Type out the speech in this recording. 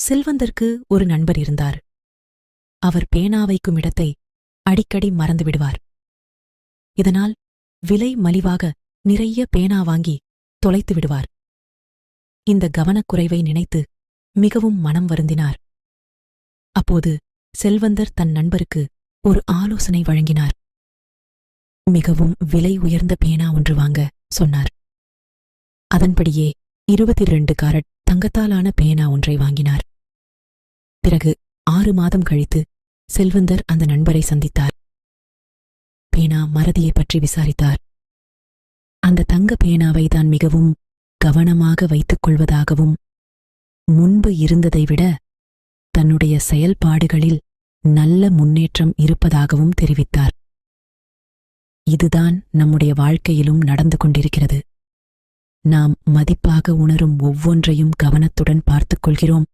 செல்வந்தருக்கு ஒரு நண்பர் இருந்தார். அவர் பேனா வைக்கும் இடத்தை அடிக்கடி மறந்து விடுவார். இதனால் விலை மலிவாக நிறைய பேனா வாங்கி தொலைத்து விடுவார். இந்த கவனக்குறைவை நினைத்து மிகவும் மனம் வருந்தினார். அப்போது செல்வந்தர் தன் நண்பருக்கு ஒரு ஆலோசனை வழங்கினார். மிகவும் விலை உயர்ந்த பேனா ஒன்று வாங்க சொன்னார். அதன்படியே 22 காரட் தங்கத்தாலான பேனா ஒன்றை வாங்கினார். பிறகு 6 மாதம் கழித்து செல்வந்தர் அந்த நண்பரை சந்தித்தார். பேனா மறதியைப் பற்றி விசாரித்தார். அந்த தங்க பேனாவை தான் மிகவும் கவனமாக வைத்துக் கொள்வதாகவும் முன்பு இருந்ததை விட தன்னுடைய செயல்பாடுகளில் நல்ல முன்னேற்றம் இருப்பதாகவும் தெரிவித்தார். இதுதான் நம்முடைய வாழ்க்கையிலும் நடந்து கொண்டிருக்கிறது. நாம் மதிப்பாக உணரும் ஒவ்வொன்றையும் கவனத்துடன் பார்த்துக் கொள்கிறோம்.